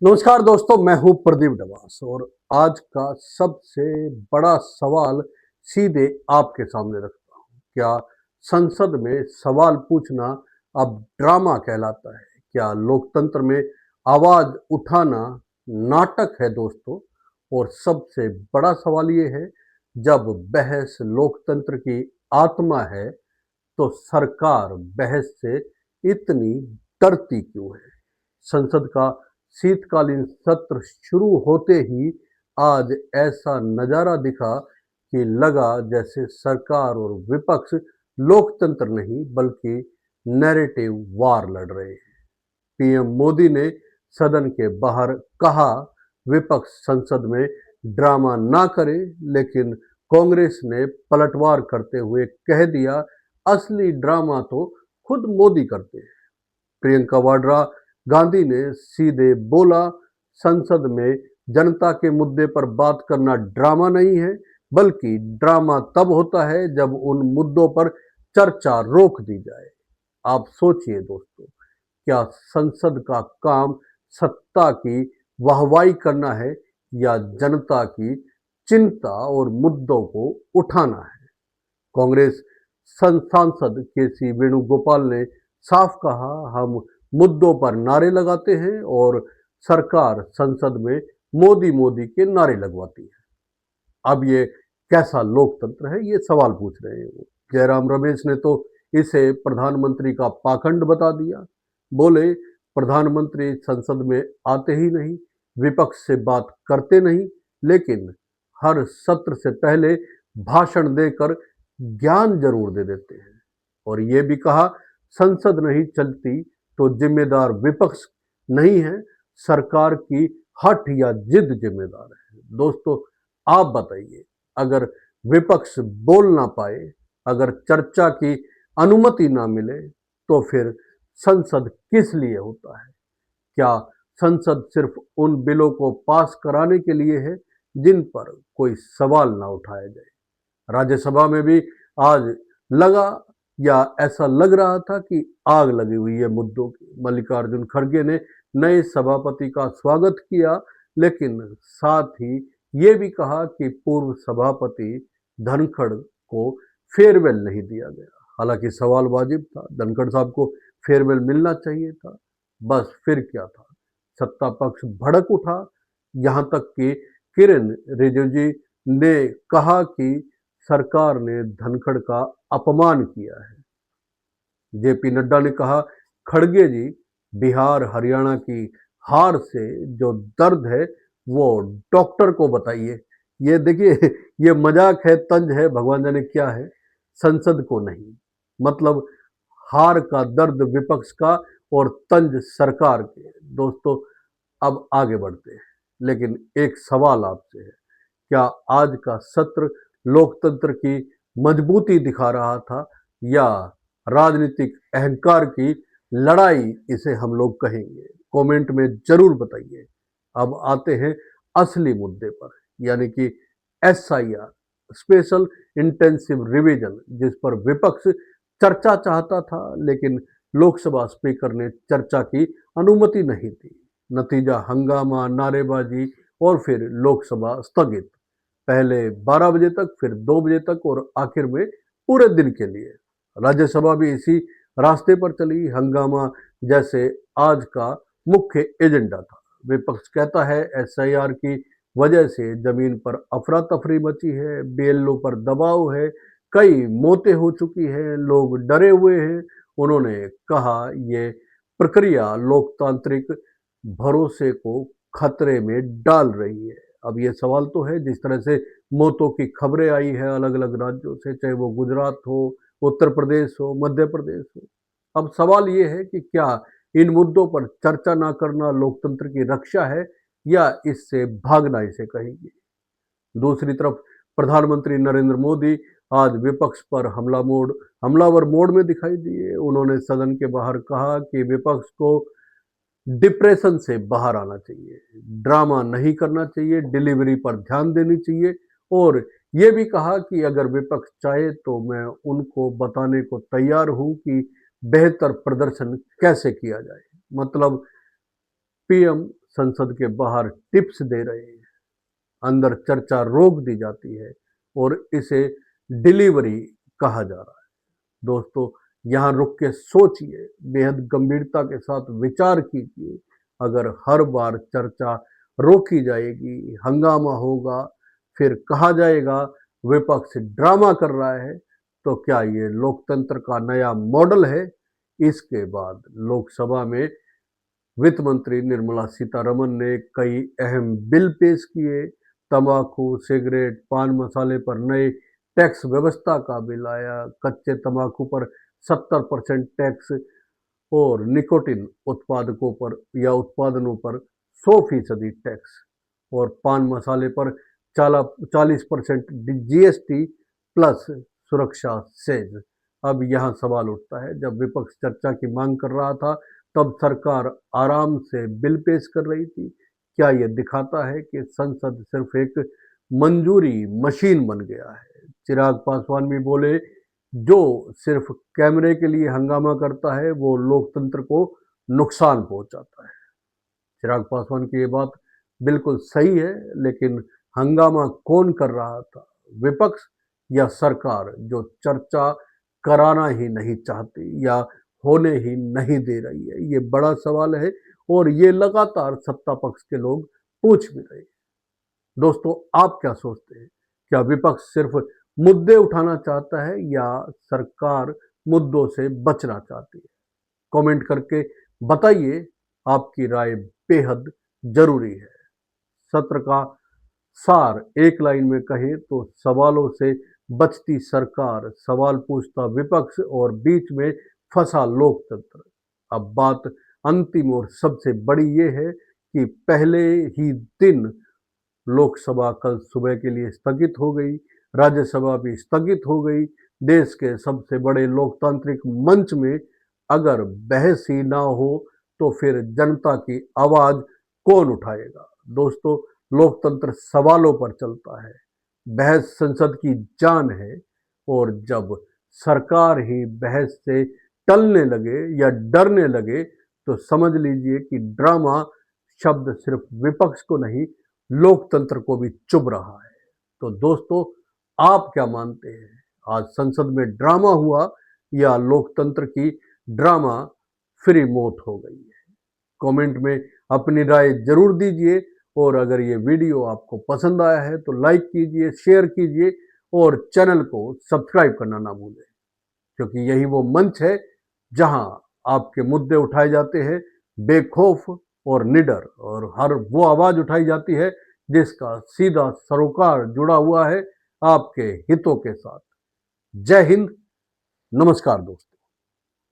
नमस्कार दोस्तों, मैं हूं प्रदीप डवास और आज का सबसे बड़ा सवाल सीधे आपके सामने रखता हूं। क्या संसद में सवाल पूछना अब ड्रामा कहलाता है? क्या लोकतंत्र में आवाज उठाना नाटक है दोस्तों? और सबसे बड़ा सवाल ये है, जब बहस लोकतंत्र की आत्मा है तो सरकार बहस से इतनी डरती क्यों है? संसद का शीतकालीन सत्र शुरू होते ही आज ऐसा नजारा दिखा कि लगा जैसे सरकार और विपक्ष लोकतंत्र नहीं बल्कि नैरेटिव वार लड़ रहे हैं। पीएम मोदी ने सदन के बाहर कहा विपक्ष संसद में ड्रामा ना करे, लेकिन कांग्रेस ने पलटवार करते हुए कह दिया असली ड्रामा तो खुद मोदी करते हैं। प्रियंका वाड्रा गांधी ने सीधे बोला संसद में जनता के मुद्दे पर बात करना ड्रामा नहीं है, बल्कि ड्रामा तब होता है जब उन मुद्दों पर चर्चा रोक दी जाए। आप सोचिए दोस्तों, क्या संसद का काम सत्ता की वाहवाही करना है या जनता की चिंता और मुद्दों को उठाना है? कांग्रेस सांसद के सी वेणुगोपाल ने साफ कहा हम मुद्दों पर नारे लगाते हैं और सरकार संसद में मोदी मोदी के नारे लगवाती है। अब ये कैसा लोकतंत्र है, ये सवाल पूछ रहे हैं वो। जयराम रमेश ने तो इसे प्रधानमंत्री का पाखंड बता दिया। बोले प्रधानमंत्री संसद में आते ही नहीं, विपक्ष से बात करते नहीं, लेकिन हर सत्र से पहले भाषण देकर ज्ञान जरूर दे देते हैं। और ये भी कहा संसद नहीं चलती तो जिम्मेदार विपक्ष नहीं है, सरकार की हठ या जिद जिम्मेदार है। दोस्तों, आप बताइए, अगर विपक्ष बोल ना पाए, अगर चर्चा की अनुमति ना मिले, तो फिर संसद किस लिए होता है? क्या संसद सिर्फ उन बिलों को पास कराने के लिए है जिन पर कोई सवाल ना उठाया जाए? राज्यसभा में भी आज लगा या ऐसा लग रहा था कि आग लगी हुई है मुद्दों की। मल्लिकार्जुन खड़गे ने नए सभापति का स्वागत किया, लेकिन साथ ही ये भी कहा कि पूर्व सभापति धनखड़ को फेयरवेल नहीं दिया गया। हालांकि सवाल वाजिब था, धनखड़ साहब को फेयरवेल मिलना चाहिए था। बस फिर क्या था, सत्ता पक्ष भड़क उठा। यहां तक कि किरण रिजिजू ने कहा कि सरकार ने धनखड़ का अपमान किया है। जेपी नड्डा ने कहा खड़गे जी, बिहार हरियाणा की हार से जो दर्द है वो डॉक्टर को बताइए। ये देखिए, ये मजाक है, तंज है, भगवान जाने क्या है, संसद को नहीं। मतलब हार का दर्द विपक्ष का और तंज सरकार के। दोस्तों, अब आगे बढ़ते हैं, लेकिन एक सवाल आपसे है, क्या आज का सत्र लोकतंत्र की मजबूती दिखा रहा था या राजनीतिक अहंकार की लड़ाई इसे हम लोग कहेंगे? कमेंट में जरूर बताइए। अब आते हैं असली मुद्दे पर, यानी कि एसआईआर, स्पेशल इंटेंसिव रिवीजन, जिस पर विपक्ष चर्चा चाहता था, लेकिन लोकसभा स्पीकर ने चर्चा की अनुमति नहीं दी। नतीजा हंगामा, नारेबाजी और फिर लोकसभा स्थगित। पहले 12 बजे तक, फिर 2 बजे तक और आखिर में पूरे दिन के लिए। राज्यसभा भी इसी रास्ते पर चली। हंगामा जैसे आज का मुख्य एजेंडा था। विपक्ष कहता है एसआईआर की वजह से जमीन पर अफरा तफरी मची है, बीएलओ पर दबाव है, कई मौतें हो चुकी हैं, लोग डरे हुए हैं। उन्होंने कहा ये प्रक्रिया लोकतांत्रिक भरोसे को खतरे में डाल रही है। अब ये सवाल तो है, जिस तरह से मौतों की खबरें आई है अलग अलग राज्यों से, चाहे वो गुजरात हो, उत्तर प्रदेश हो, मध्य प्रदेश हो। अब सवाल ये है कि क्या इन मुद्दों पर चर्चा ना करना लोकतंत्र की रक्षा है या इससे भागना इसे कहेंगे? दूसरी तरफ प्रधानमंत्री नरेंद्र मोदी आज विपक्ष पर हमलावर मोड में दिखाई दिए। उन्होंने सदन के बाहर कहा कि विपक्ष को डिप्रेशन से बाहर आना चाहिए, ड्रामा नहीं करना चाहिए, डिलीवरी पर ध्यान देनी चाहिए। और ये भी कहा कि अगर विपक्ष चाहे तो मैं उनको बताने को तैयार हूं कि बेहतर प्रदर्शन कैसे किया जाए। मतलब पीएम संसद के बाहर टिप्स दे रहे हैं, अंदर चर्चा रोक दी जाती है और इसे डिलीवरी कहा जा रहा है। दोस्तों, यहाँ रुक के सोचिए, बेहद गंभीरता के साथ विचार कीजिए। अगर हर बार चर्चा रोकी जाएगी, हंगामा होगा, फिर कहा जाएगा विपक्ष ड्रामा कर रहा है, तो क्या ये लोकतंत्र का नया मॉडल है? इसके बाद लोकसभा में वित्त मंत्री निर्मला सीतारमन ने कई अहम बिल पेश किए। तंबाकू, सिगरेट, पान मसाले पर नए टैक्स व्यवस्था का बिल आया। कच्चे तंबाकू पर 70% टैक्स और निकोटिन उत्पादकों पर या उत्पादनों पर 100% टैक्स और पान मसाले पर 40% जीएसटी प्लस सुरक्षा सेज। अब यहाँ सवाल उठता है, जब विपक्ष चर्चा की मांग कर रहा था तब सरकार आराम से बिल पेश कर रही थी। क्या यह दिखाता है कि संसद सिर्फ एक मंजूरी मशीन बन गया है? चिराग पासवान भी बोले, जो सिर्फ कैमरे के लिए हंगामा करता है वो लोकतंत्र को नुकसान पहुंचाता है। चिराग पासवान की ये बात बिल्कुल सही है, लेकिन हंगामा कौन कर रहा था, विपक्ष या सरकार, जो चर्चा कराना ही नहीं चाहती या होने ही नहीं दे रही है? ये बड़ा सवाल है और ये लगातार सत्ता पक्ष के लोग पूछ भी रहे हैं। दोस्तों, आप क्या सोचते हैं? क्या विपक्ष सिर्फ मुद्दे उठाना चाहता है या सरकार मुद्दों से बचना चाहती है? कमेंट करके बताइए, आपकी राय बेहद जरूरी है। सत्र का सार एक लाइन में कहें तो सवालों से बचती सरकार, सवाल पूछता विपक्ष और बीच में फंसा लोकतंत्र। अब बात अंतिम और सबसे बड़ी ये है कि पहले ही दिन लोकसभा कल सुबह के लिए स्थगित हो गई, राज्यसभा भी स्थगित हो गई। देश के सबसे बड़े लोकतांत्रिक मंच में अगर बहस ही ना हो तो फिर जनता की आवाज कौन उठाएगा? दोस्तों, लोकतंत्र सवालों पर चलता है, बहस संसद की जान है और जब सरकार ही बहस से टलने लगे या डरने लगे तो समझ लीजिए कि ड्रामा शब्द सिर्फ विपक्ष को नहीं, लोकतंत्र को भी चुभ रहा है। तो दोस्तों, आप क्या मानते हैं? आज संसद में ड्रामा हुआ या लोकतंत्र की ड्रामा फ्री मौत हो गई है? कमेंट में अपनी राय जरूर दीजिए और अगर ये वीडियो आपको पसंद आया है तो लाइक कीजिए, शेयर कीजिए और चैनल को सब्सक्राइब करना ना भूलें, क्योंकि यही वो मंच है जहां आपके मुद्दे उठाए जाते हैं बेखौफ और निडर, और हर वो आवाज उठाई जाती है जिसका सीधा सरोकार जुड़ा हुआ है आपके हितों के साथ। जय हिंद, नमस्कार दोस्तों।